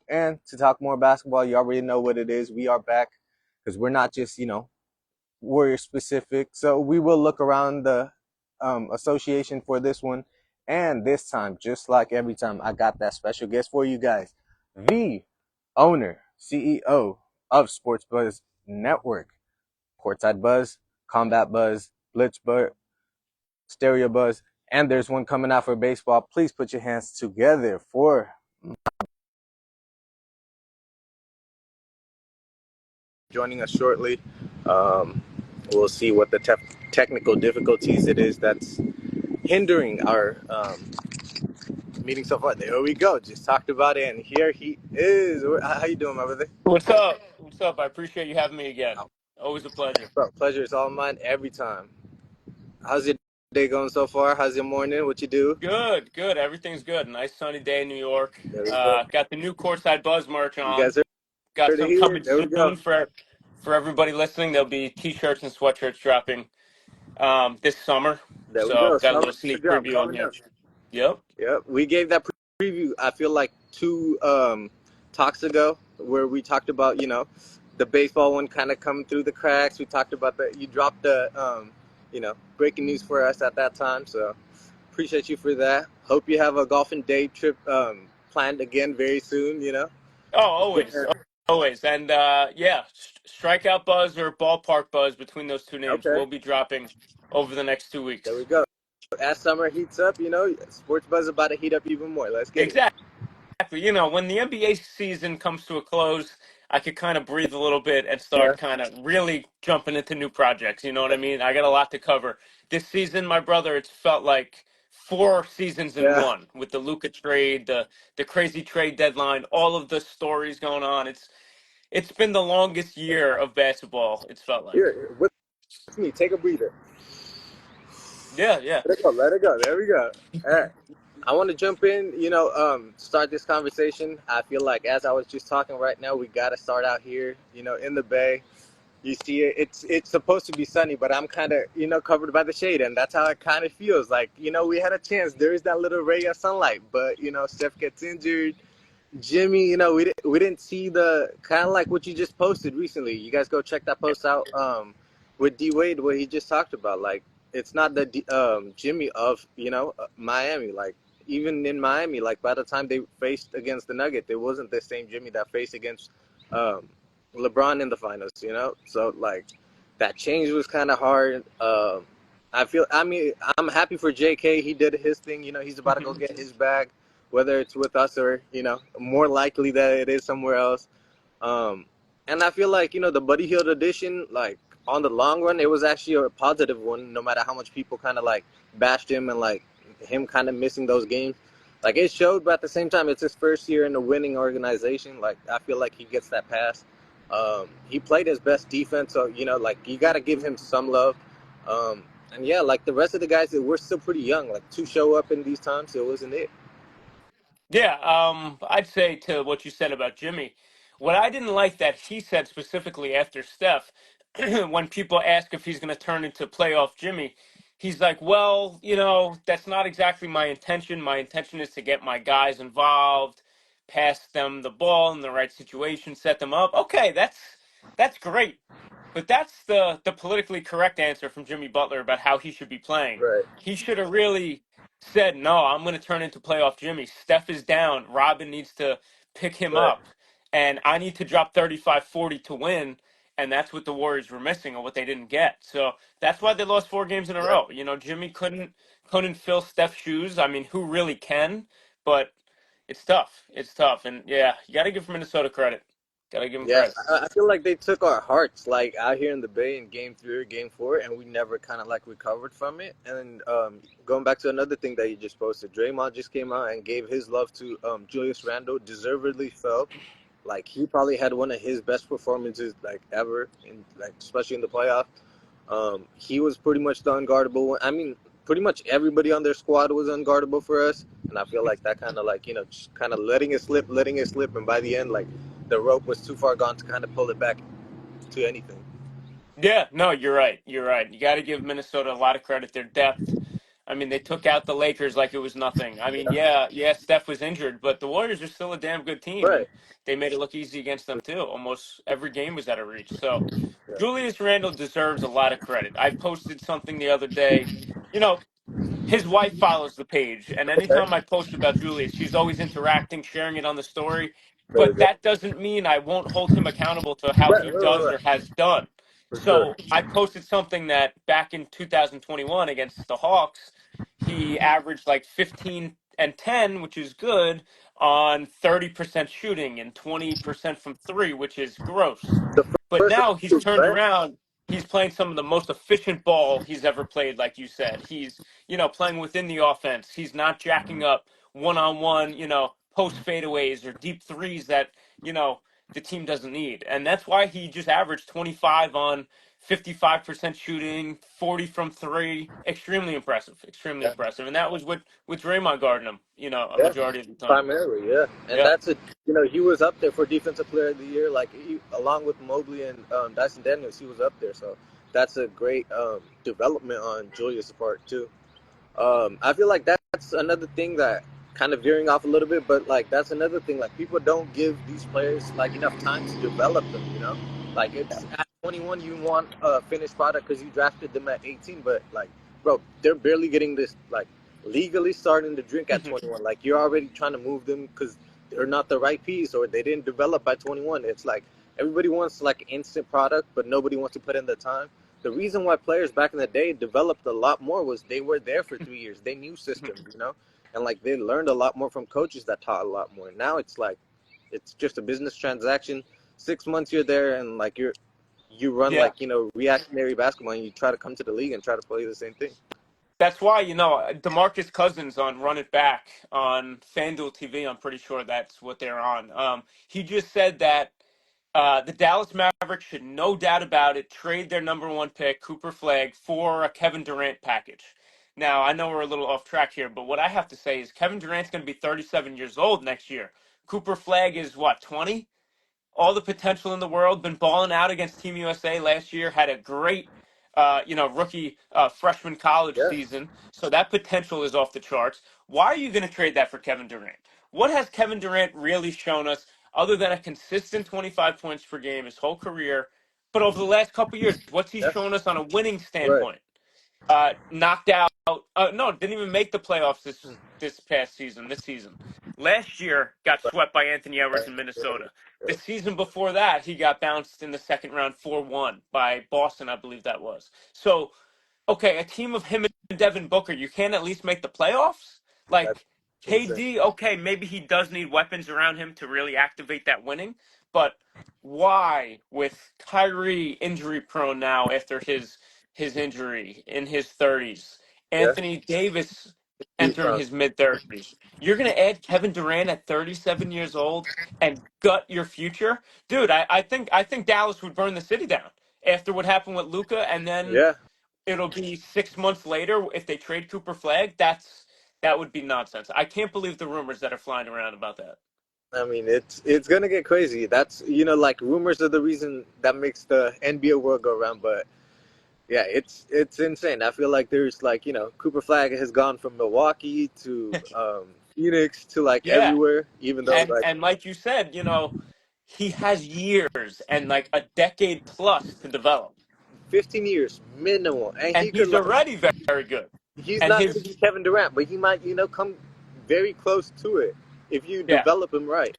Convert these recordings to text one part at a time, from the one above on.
And to talk more basketball, you already know what it is. We are back because we're not just, Warrior specific. So we will look around the association for this one. And this time, just like every time, I got that special guest for you guys. The owner, CEO of Sports Buzz Network, Courtside Buzz, Combat Buzz, Blitz Buzz, Stereo Buzz, and there's one coming out for baseball. Please put your hands together for joining us shortly. We'll see what the technical difficulties it is that's hindering our meeting so far. There we go. Just talked about it, and here he is. How you doing, my brother? What's up? What's up? I appreciate you having me again. Oh, Always a pleasure. bro, pleasure is all mine every time. How's your day going so far? How's your morning? What you do? Good, good. Everything's good. Nice sunny day in New York. There we go. Got the new Courtside Buzz merch You on. guys Got heard it some here. coming There we go. soon for everybody listening. There'll be t-shirts and sweatshirts dropping this summer. There we So go. got a Summer little sneak drop preview on coming here. up. Yep. Yep, we gave that preview. I feel like two talks ago, where we talked about the baseball one kind of coming through the cracks. We talked about that. You dropped the breaking news for us at that time. So appreciate you for that. Hope you have a golfing day trip planned again very soon. Oh, always. Always. And yeah, Strikeout Buzz or Ballpark Buzz, between those two names, Okay, will be dropping over the next there 2 weeks. we go. As summer heats up, sports buzz is about to heat up even more. Let's get it. Exactly. Exactly. When the NBA season comes to a close, I could kind of breathe a little bit and Yeah, start kind of really jumping into new projects. You know what I mean? I got a lot to cover. This season, my brother, it's felt like 4 seasons in yeah. one with the Luka trade, the crazy trade deadline, all of the stories going on. It's been the longest year of basketball, it's felt like. Here, with me, take a breather. Yeah, yeah. Let it go. Let it go. There we go. All right. I want to jump in, start this conversation. I feel like as I was just talking right now, we got to start out here, in the Bay. You see it, it's supposed to be sunny, but I'm kind of, covered by the shade, and that's how it kind of feels. Like, we had a chance. There is that little ray of sunlight, but, Steph gets injured. Jimmy, we didn't see the kind of like what you just posted recently. You guys go check that post out with D Wade, what he just talked about. Like, it's not the Jimmy of Miami. Like, even in Miami, like by the time they faced against the Nuggets, it wasn't the same Jimmy that faced against um, LeBron in the finals. So like that change was kind of hard. I mean, I'm happy for JK. He did his thing. He's about to go get his bag, whether it's with us or more likely that it is somewhere else. Um, and I feel like the Buddy Hield edition, like on the long run, it was actually a positive one. No matter how much people kind of like bashed him and like him kind of missing those games, like it showed. But at the same time, it's his first year in a winning organization. Like I feel like he gets that pass. He played his best defense, so like you got to give him some love. Um, and yeah, like the rest of the guys, we're still pretty young. Like to show up in these times, it wasn't it. Yeah, I'd say to what you said about Jimmy, what I didn't like that he said specifically after Steph, when people ask if he's going to turn into playoff Jimmy, he's like, well, that's not exactly my intention. My intention is to get my guys involved, pass them the ball in the right situation, set them up. Okay, that's great. But that's the politically correct answer from Jimmy Butler about how he should be playing. Right. He should have really said, no, I'm going to turn into playoff Jimmy. Steph is down. Robin needs to pick him Right. up. And I need to drop 35, 40 to win. And that's what the Warriors were missing or what they didn't get. So that's why they lost 4 games in a Yeah. row. Jimmy couldn't fill Steph's shoes. I mean, who really can? But it's tough. It's tough. And yeah, you got to give Minnesota credit. Got to give them Yeah, credit. I feel like they took our hearts like out here in the Bay in Game 3 or Game 4, and we never kind of like recovered from it. And going back to another thing that you just posted, Draymond just came out and gave his love to Julius Randle, deservedly felt. Like he probably had one of his best performances like ever, in like especially in the playoffs. He was pretty much the unguardable one. I mean, pretty much everybody on their squad was unguardable for us, and I feel like that kind of like just kind of letting it slip, and by the end, like the rope was too far gone to kind of pull it back to anything. Yeah, no, you're right. You're right. You got to give Minnesota a lot of credit. Their depth. I mean, they took out the Lakers like it was nothing. I mean, Yeah. yeah, Steph was injured, but the Warriors are still a damn good team, Right. and they made it look easy against them too. Almost every game was out of reach. So Yeah. Julius Randle deserves a lot of credit. I posted something the other day. You know, his wife follows the page, and Okay. anytime I post about Julius, she's always interacting, sharing it on the story. Very But good. that doesn't mean I won't hold him accountable to how Right. he Right. Right. does Right. or has done. For sure. So I posted something that back in 2021 against the Hawks, he averaged like 15 and 10, which is good, on 30% shooting and 20% from three, which is gross. The But first now he's move, turned right? around. He's playing some of the most efficient ball he's ever played, like you said. He's, playing within the offense. He's not jacking up one on one, post fadeaways or deep threes that, the team doesn't need. And that's why he just averaged 25 on 55% shooting, 40 from three. Extremely impressive. Extremely Yeah. impressive. And that was with Draymond guarding him, a Yeah. majority of the time. Primarily, yeah. And Yeah. that's a he was up there for defensive player of the year, like along with Mobley and Dyson Daniels, he was up there. So that's a great development on Julius' part too. I feel like that's another thing that kind of veering off a little bit, but like that's another thing. Like people don't give these players like enough time to develop them. Like it's at 21 you want a finished product because you drafted them at 18, but like, bro, they're barely getting this like legally starting to drink at 21. Like you're already trying to move them because they're not the right piece or they didn't develop by 21. It's like everybody wants like instant product, but nobody wants to put in the time. The reason why players back in the day developed a lot more was they were there for 3 years. They knew systems, and like they learned a lot more from coaches that taught a lot more. Now it's like it's just a business transaction. 6 months you're there, and like you run Yeah. like reactionary basketball, and you try to come to the league and try to play the same thing. That's why, DeMarcus Cousins on Run It Back on FanDuel TV, I'm pretty sure that's what they're on. He just said that the Dallas Mavericks should, no doubt about it, trade their number one pick, Cooper Flag, for a Kevin Durant package. Now, I know we're a little off track here, but what I have to say is Kevin Durant's going to be 37 years old next year. Cooper Flag is what, 20? All the potential in the world. Been balling out against Team USA last year. Had a great, rookie freshman college Yeah, season. So that potential is off the charts. Why are you going to trade that for Kevin Durant? What has Kevin Durant really shown us other than a consistent 25 points per game his whole career? But over the last couple of years, what's he yeah, shown us on a winning right. standpoint? Knocked out. No, didn't even make the playoffs this past season. This season, last year got swept by Anthony Edwards Right. in Yeah, Minnesota. The yeah. season before that, he got bounced in the second round 4-1 by Boston, I believe that was. So, okay, a team of him and Devin Booker, you can't at least make the playoffs? That's Like insane. KD, okay, maybe he does need weapons around him to really activate that winning, but why with Kyrie injury prone now after his injury in his 30s, Yeah, Anthony Davis he's entering his mid 30s. You're going to add Kevin Durant at 37 years old and gut your future? Dude, I think Dallas would burn the city down after what happened with Luca, and then yeah. it'll be 6 months later if they trade Cooper Flag. That would be nonsense. I can't believe the rumors that are flying around about that. I mean, it's gonna get crazy. That's like rumors are the reason that makes the NBA world go around. But yeah, it's insane. I feel like there's like Cooper Flag has gone from Milwaukee to Phoenix to like Yeah, everywhere. Even though and like and like you said, he has years and like a decade plus to develop, 15 years minimum, and and he could he's like already very good. he's And not gonna his be Kevin Durant, but he might come very close to it if you yeah, develop him right.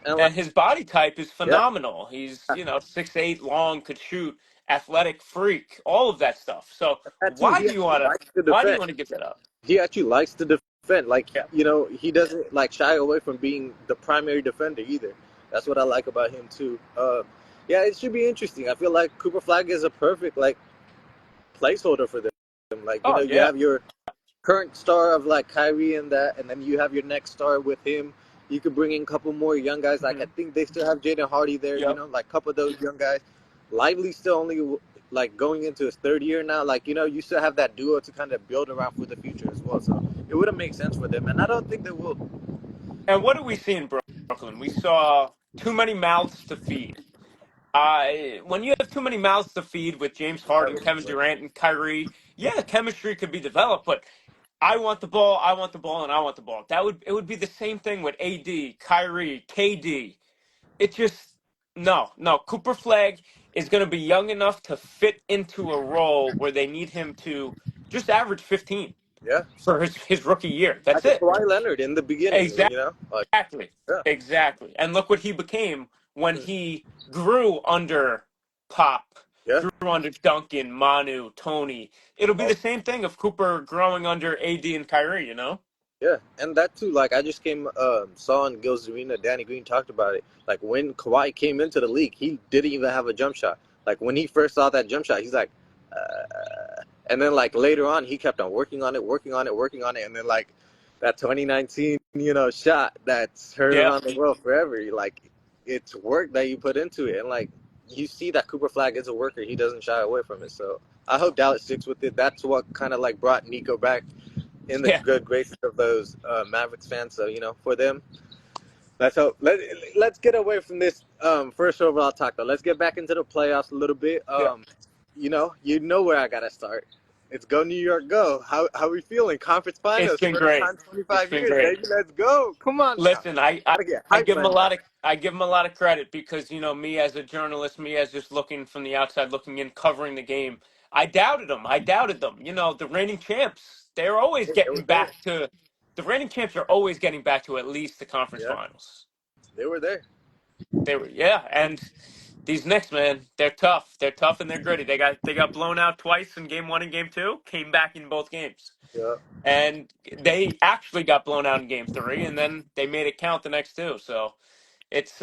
And like and his body type is yeah, phenomenal. He's 6'8", long, could shoot, athletic freak, all of that stuff. So that too. why do you want to? Likes to Why do you defend. want to give that up? He actually likes to defend. Like Yeah. he doesn't like shy away from being the primary defender either. That's what I like about him too. Yeah, it should be interesting. I feel like Cooper Flag is a perfect like placeholder for them. Like Oh you yeah. have your current star of like Kyrie and that, and then you have your next star with him. You could bring in a couple more young guys. Like I Hmm. think they still have Jaden Hardy there. Yep. Like a couple of those young guys. Lively still only like going into his third year now. Like you still have that duo to kind of build around for the future as well. So it would have made sense for them, and I don't think they will. And what do we see in Brooklyn? We saw too many mouths to feed. When you have too many mouths to feed with James Harden, Kevin Durant, and Kyrie, yeah, chemistry could be developed, but I want the ball, I want the ball, and I want the ball. It would be the same thing with AD, Kyrie, KD. It just no. Cooper Flag is going to be young enough to fit into a role where they need him to just average 15 Yeah, for his rookie year. That's like a it. Kawhi Leonard in the beginning. You know, like Exactly. yeah, Exactly. And look what he became when he grew under Pop, yeah. grew under Duncan, Manu, Tony. It'll be the same thing of Cooper growing under AD and Kyrie, you know? Yeah, and that too. Like I just came saw on Gil's Arena, Danny Green talked about it. Like when Kawhi came into the league, he didn't even have a jump shot. Like when he first saw that jump shot, he's like, and then like later on, he kept on working on it, working on it, working on it, and then like that 2019, shot that's heard Yeah. around the world forever. Like it's work that you put into it, and like you see that Cooper Flag is a worker. He doesn't shy away from it. So I hope Dallas sticks with it. That's what kind of like brought Nico back in the Yeah. good graces of those Mavericks fans. So for them, let's hope. Let's get away from this first overall talk though. Let's get back into the playoffs a little bit. Yeah. You know where I gotta start. It's go New York, go. How we feeling? Conference It's finals, been first great. time It's 25 been years, great. baby. Let's go. Come on now. Listen, Gotta get hype right now. I give him a lot of credit because me as a journalist, me as just looking from the outside, looking in, covering the game. I doubted them. I doubted them. The reigning champs, they're always They were getting there. back to the reigning champs are always getting back to at least the conference Yeah, finals. they were there. They were, yeah, and these Knicks, man, they're tough. They're tough and they're gritty. They got blown out twice in game one and game two. Came back in both games. Yeah, And they actually got blown out in game three, and then they made it count the next two. So it's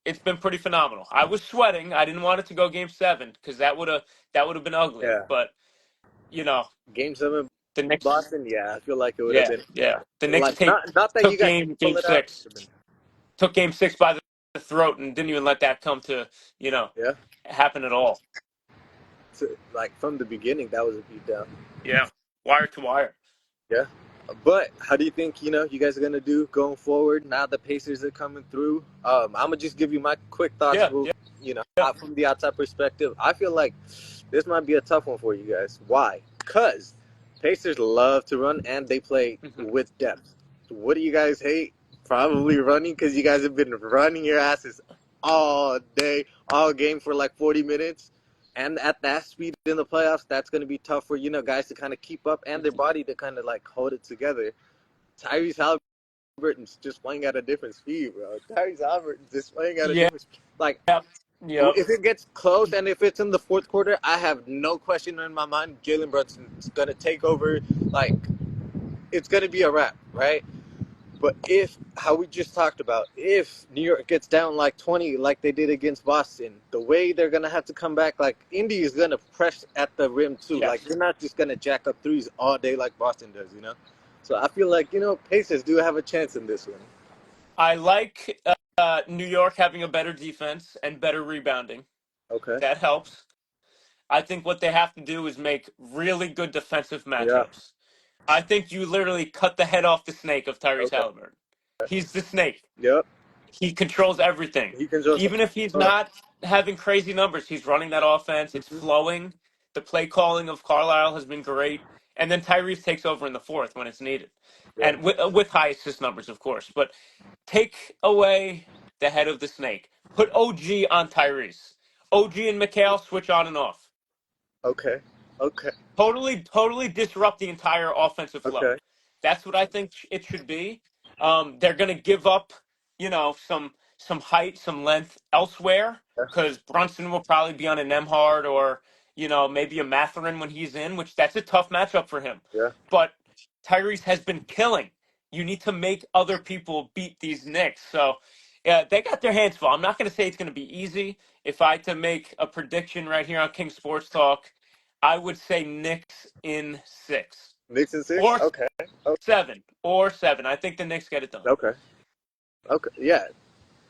it's been pretty phenomenal. I was sweating. I didn't want it to go game seven because that would have been ugly. yeah. But you know, Game 7, the Knicks, Boston. Yeah, I feel like it would have yeah, been yeah, the Knicks like not that you took guys didn't game pull it out. It six, would have been, took game six by the throat, and didn't even let that come to you know yeah. happen at all. Like from the beginning, that was a beatdown. Yeah, wire to wire. Yeah. But how do you think, you guys are going to do going forward now the Pacers are coming through? I'm going to just give you my quick thoughts, Yeah, yeah, yeah. out from the outside perspective. I feel like this might be a tough one for you guys. Why? Because Pacers love to run and they play Hmm. with depth. What do you guys hate? Probably running because you guys have been running your asses all day, all game for like 40 minutes. And at that speed in the playoffs, that's going to be tough for, guys to kind of keep up and their body to kind of like hold it together. Tyrese Halliburton's just playing at a different speed, bro. Tyrese Halliburton's just playing at a Yeah, different speed. Like, yep, yep. if it gets close and if it's in the fourth quarter, I have no question in my mind Jalen Brunson's going to take over. Like, it's going to be a wrap, right? But if, how we just talked about, if New York gets down like 20, like they did against Boston, the way they're going to have to come back, like Indy is going to press at the rim too. Like Yes. they're not just going to jack up threes all day like Boston does. So I feel like, Pacers do have a chance in this one. I like New York having a better defense and better rebounding. Okay. That helps. I think what they have to do is make really good defensive Yeah. matchups. I think you literally cut the head off the snake of Tyrese Okay. Halliburton. He's the snake. Yep. He controls everything. He can just. Even if he's not having crazy numbers, he's running that offense. It's Mhm. flowing. The play calling of Carlisle has been great. And then Tyrese takes over in the fourth when it's needed. Yeah. And with high assist numbers, of course. But take away the head of the snake. Put OG on Tyrese. OG and McHale switch on and off. Okay. Okay. Totally disrupt the entire offensive flow. Okay. That's what I think it should be. They're going to give up, some height, some length elsewhere Yeah. because Brunson will probably be on an Nemhard or maybe a Matherin when he's in, which that's a tough matchup for him. Yeah. But Tyrese has been killing. You need to make other people beat these Knicks. So yeah, they got their hands full. I'm not going to say it's going to be easy. If I had to make a prediction right here on King Sports Talk, I would say Knicks in six Knicks and six. or Okay. Okay. seven or seven. I think the Knicks get it done. Okay. Okay. Yeah.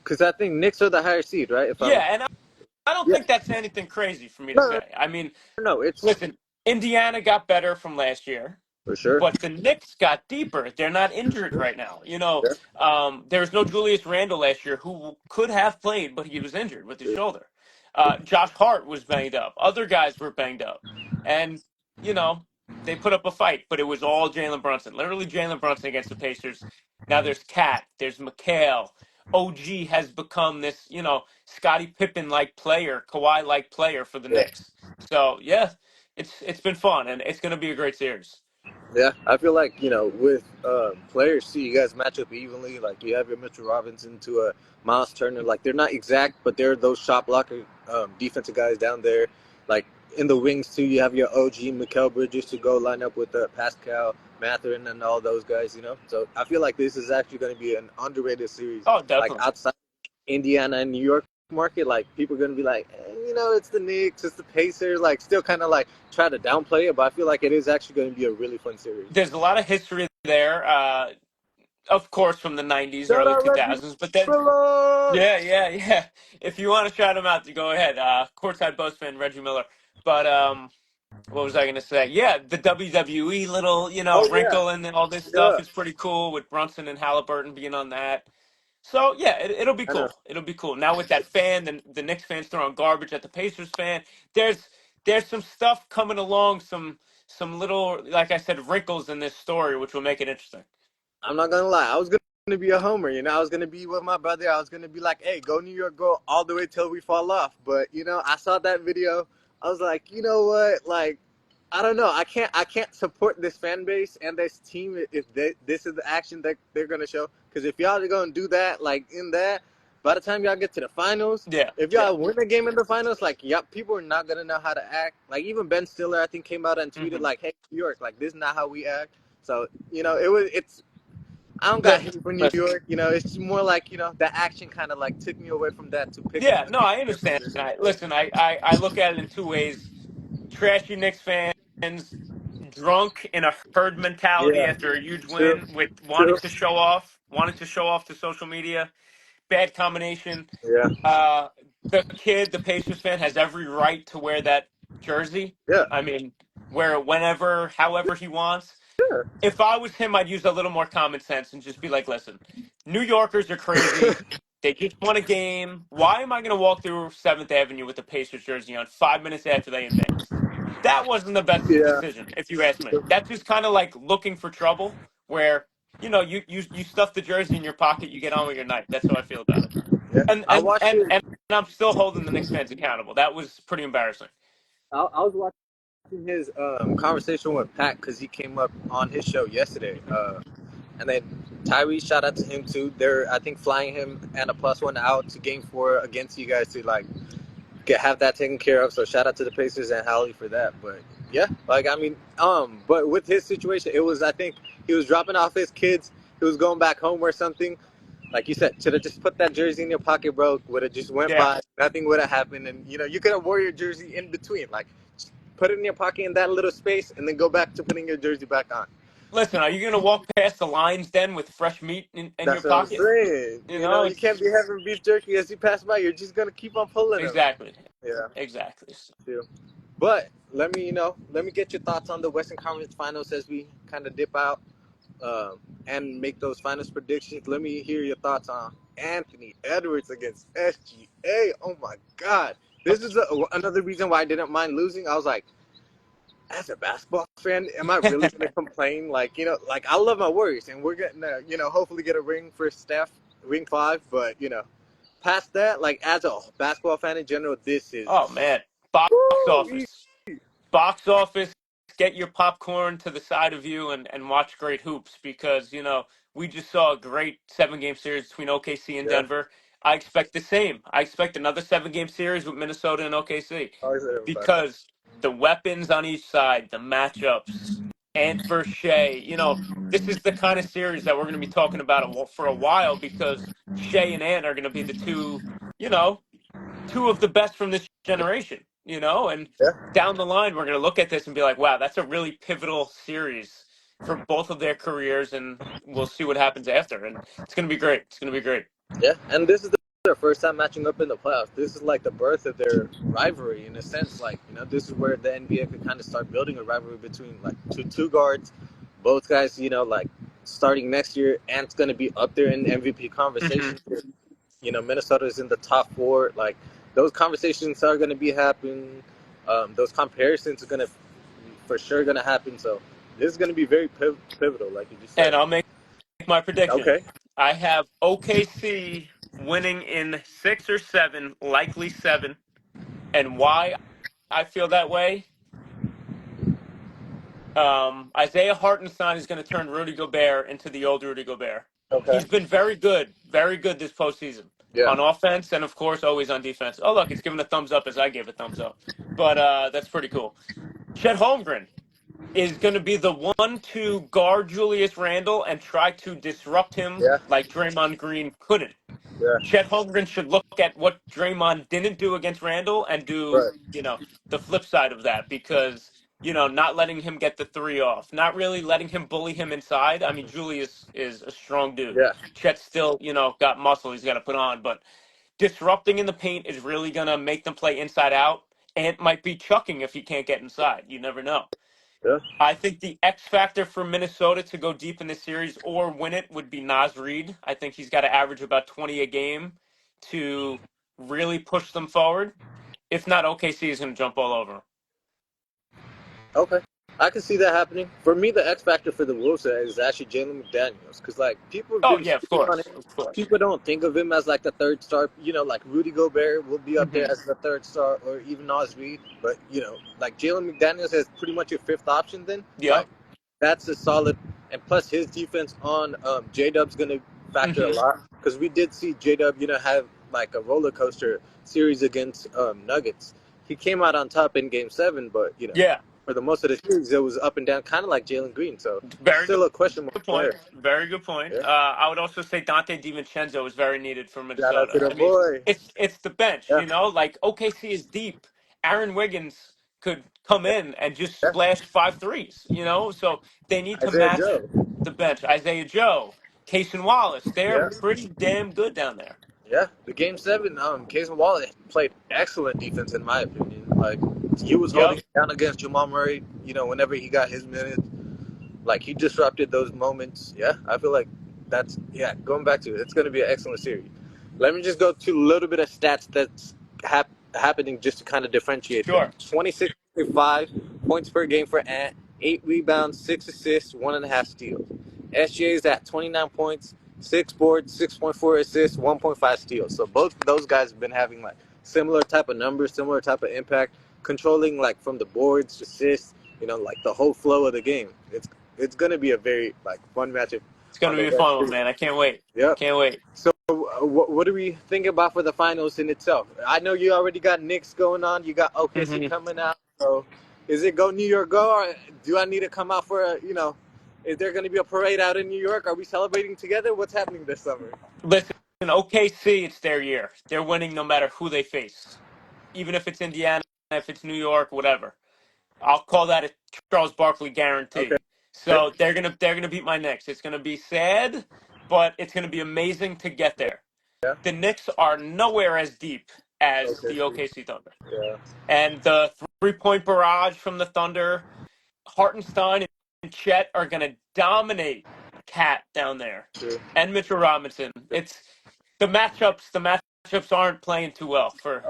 Because I think Knicks are the higher seed, right? If I'm. Yeah, and I don't Yeah. think that's anything crazy for me to No. No. say. I mean, No. It's listen, Indiana got better from last year, for sure. but the Knicks got deeper. They're not injured right now. There was no Julius Randle last year who could have played, but he was injured with his Yeah. shoulder. Josh Hart was banged up. Other guys were banged up, and you know. They put up a fight, but it was all Jalen Brunson. Literally Jalen Brunson against the Pacers. Now there's Cat, there's McHale. OG has become this, Scottie Pippen like player, Kawhi like player for the Yeah. Knicks. So yeah, it's been fun and it's going to be a great series. Yeah, I feel like with players too, you guys match up evenly. Like you have your Mitchell Robinson to a Miles Turner. Like they're not exact, but they're those shot blocker defensive guys down there. Like in the wings too, you have your OG Mikal Bridges to go line up with Pascal Mathurin and all those guys. So I feel like this is actually going to be an underrated series. Oh, Like definitely. outside Indiana and New York market, like people are gonna be like, it's the Knicks, it's the Pacers, like still kind of like try to downplay it, but I feel like it is actually going to be a really fun series. There's a lot of history there. Of course, from the '90s, Shout early out Reggie 2000s, but then Miller. yeah, yeah, yeah. If you want to shout him out, to go ahead. Courtside Buzz fan Reggie Miller. But what was I going to say? Yeah, the WWE little Oh yeah, wrinkle and all this stuff yeah. is pretty cool with Brunson and Halliburton being on that. So yeah, it'll be I know. cool. It'll be cool. Now with that fan, the Knicks fans throwing garbage at the Pacers fan. There's some stuff coming along, some little, like I said, wrinkles in this story, which will make it interesting. I'm not gonna lie. I was gonna be a homer. I was gonna be with my brother. I was gonna be like, "Hey, go New York, go all the way till we fall off." But I saw that video. I was like, you know what? Like, I don't know. I can't support this fan base and this team if this is the action that they're gonna show. Because if y'all are gonna do that, like in that, by the time y'all get to the finals, Yeah, if yeah. y'all win a game in the finals, like, yep, people are not gonna know how to act. Like even Ben Stiller, I think, came out and tweeted Hmm. like, "Hey, New York, like this is not how we act." So it's I don't got Listen, hate for New listen. York. It's more like the action kind of like took me away from that to pick Yeah, the no, team I in understand. position. I listen. I look at it in two ways. Trashy Knicks fans, drunk in a herd mentality Yeah, after a huge true, win, with true. wanting to show off to social media. Bad combination. Yeah, Uh, the Pacers fan, has every right to wear that jersey. yeah, I mean, wear it whenever, however he wants. yeah. If I was him, I'd use a little more common sense and just be like, listen, New Yorkers are crazy. They just won a game. Why am I going to walk through 7th Avenue with the Pacers jersey on 5 minutes after they advanced? That wasn't the best Yeah. decision, if you ask me. That's just kind of like looking for trouble, where you stuff the jersey in your pocket, you get on with your night. That's how I feel about it. Yeah. And I and watched and it. and I'm still holding the Knicks fans accountable. That was pretty embarrassing. I was watching his conversation with Pat because he came up on his show yesterday. And then Tyrese, shout out to him too. They're I think flying him and a +1 out to Game 4 against you guys to like have that taken care of. So shout out to the Pacers and Howley for that. But yeah, like I mean, but with his situation, it was I think he was dropping off his kids. He was going back home or something. Like you said, should have just put that jersey in your pocket, bro. Would have just went Yeah. by. Nothing would have happened, and you could have wore your jersey in between. Like, just put it in your pocket in that little space, and then go back to putting your jersey back on. Listen, are you going to walk past the lines then with fresh meat in your That's what I'm pocket? saying. You can't It's be having beef jerky as you pass by. You're just gonna keep on pulling them. exactly, Yeah. exactly. True. But let me get your thoughts on the Western Conference Finals as we kind of dip out and make those finals predictions. Let me hear your thoughts on Anthony Edwards against SGA. Oh my God, this is another reason why I didn't mind losing. I was like, as a basketball fan, am I really gonna complain? Like like I love my Warriors, and we're gonna hopefully get a ring for Steph, ring 5. But past that, like as a basketball fan in general, this is Oh man, box woo, office, box office. Get your popcorn to the side of you and watch great hoops, because we just saw a great 7 game series between OKC and yeah. Denver. I expect the same. I expect another 7 game series with Minnesota and OKC, Always said about that. because the weapons on each side, the matchups, Ant versus Shea. This is the kind of series that we're going to be talking about for a while, because Shea and Ant are going to be the you know, two of the best from this generation. And Yeah. down the line, we're going to look at this and be like, wow, that's a really pivotal series for both of their careers, and we'll see what happens after. And it's going to be great. It's going to be great. Yeah, and this is their first time matching up in the playoffs. This is like the birth of their rivalry in a sense. Like this is where the NBA could kind of start building a rivalry between like two guards, both guys. Like starting next year, Ant's gonna be up there in MVP Hmm. conversation. Minnesota is in the top 4. Like those conversations are gonna be happening. Those comparisons are gonna for sure gonna happen. So this is gonna be very pivotal, like you just said. And I'll make my prediction. Okay. I have OKC winning in 6 or 7, likely 7. And why I feel that way? Isaiah Hartenstein is going to turn Rudy Gobert into the old Rudy Gobert. Okay. He's been very good this postseason Yeah. on offense and, of course, always on defense. Oh, look, it's giving a thumbs up as I gave a thumbs up. But that's pretty cool. Chet Holmgren is going to be the one to guard Julius Randle and try to disrupt him Yeah. like Draymond Green couldn't. Yeah. Chet Holmgren should look at what Draymond didn't do against Randall and do, Right. the flip side of that because, not letting him get the three off, not really letting him bully him inside. I mean, Julius is a strong dude. Yeah. Chet still, got muscle he's got to put on, but disrupting in the paint is really going to make them play inside out. Ant might be chucking if he can't get inside. You never know. Yeah. I think the X factor for Minnesota to go deep in the series or win it would be Naz Reid. I think he's got to average about 20 a game to really push them forward. If not, OKC is going to jump all over 'em. Okay. I can see that happening. For me, the X factor for the Wolves is actually Jalen McDaniels, because like people have Oh been yeah, of sleeping on course, him. of course. People don't think of him as like the third star. Like Rudy Gobert will be up Hmm. there as the third star, or even Naz Reid. But like Jalen McDaniels is pretty much your fifth option. Then like Yep. that's a solid, and plus his defense on J Dub's gonna factor a Hmm. lot, because we did see J Dub have like a roller coaster series against Nuggets. He came out on top in Game 7, but Yeah. for the most of the series, it was up and down, kind of like Jalen Green. So Very still a question mark good point. player. Very good point. Yeah. I would also say Dante DiVincenzo is very needed for Shout out to Minnesota. the I mean, boy. it's the bench, Yeah, like OKC is deep. Aaron Wiggins could come yeah, in and just yeah. splash 5 threes, so they need to Isaiah match Joe. the bench. Isaiah Joe, Casey Wallace, they're Yeah, pretty damn good down there. yeah. The Game 7, Casey Wallace played excellent defense in my opinion. Like he was holding Yep. it down against Jamal Murray. Whenever he got his minutes, like he disrupted those moments. Yeah, I feel like that's going back to it. It's going to be an excellent series. Let me just go to a little bit of stats that's happening just to kind of differentiate them. Sure. 26.5 points per game for Ant, 8 rebounds, 6 assists, 1.5 steals. SGA is at 29 points, 6 boards, 6.4 assists, 1.5 steals. So both of those guys have been having like similar type of numbers, similar type of impact, controlling like from the boards, assists, like the whole flow of the game. It's gonna be a very like fun matchup It's going on to the be a West fun one, too. man. I can't wait. Yep. Can't wait. So what do we think about for the finals in itself? I know you already got Knicks going on. You got OKC Hmm. coming out. So is it go New York go, or do I need to come out for Is there going to be a parade out in New York? Are we celebrating together? What's happening this summer? Listen, OKC, it's their year. They're winning no matter who they face, even if it's Indiana, if it's New York, whatever. I'll call that a Charles Barkley Okay. guarantee. So they're gonna beat my Knicks. It's gonna be sad, but it's gonna be amazing to get there. Yeah. The Knicks are nowhere as deep as Okay. the OKC Thunder, Yeah. and the 3-point barrage from the Thunder, Hartenstein and Chet are gonna dominate Cat down there, True. and Mitchell Robinson. It's the matchups. The matchups aren't playing too well for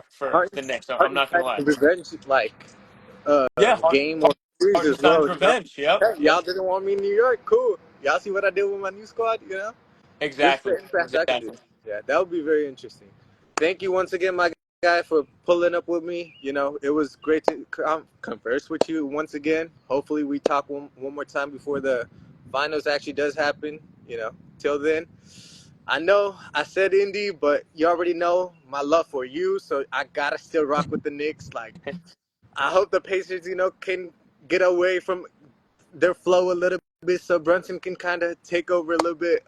the Knicks. I'm not gonna lie. Revenge like Yeah, game or series as Hartenstein's well. revenge. Yep, Hey, yep. y'all didn't want me in New York. Cool. Y'all see what I did with my new squad. There's Exactly. certain facts I can do. Exactly. Yeah, that would be very interesting. Thank you once again, my guy, for pulling up with me. It was great to converse with you once again. Hopefully, we talk one more time before the finals actually does happen. Till then, I know I said Indy, but you already know my love for you, so I gotta still rock with the Knicks. Like, I hope the Pacers, can get away from their flow a little bit, so Brunson can kind of take over a little bit.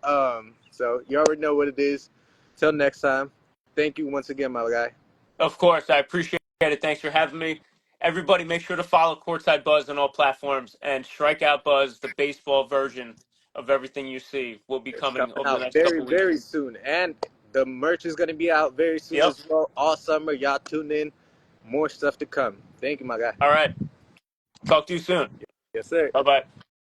So you already know what it is. Till next time, thank you once again, my guy. Of course, I appreciate it. Thanks for having me. Everybody, make sure to follow Courtside Buzz on all platforms and Strikeout Buzz, the baseball version of everything you see, will be It's coming coming over the out next very, couple weeks. very soon, and the merch is gonna be out very soon Yep. as well. All summer, y'all tune in. More stuff to come. Thank you, my guy. All right. Talk to you soon. Yes, sir. Bye bye.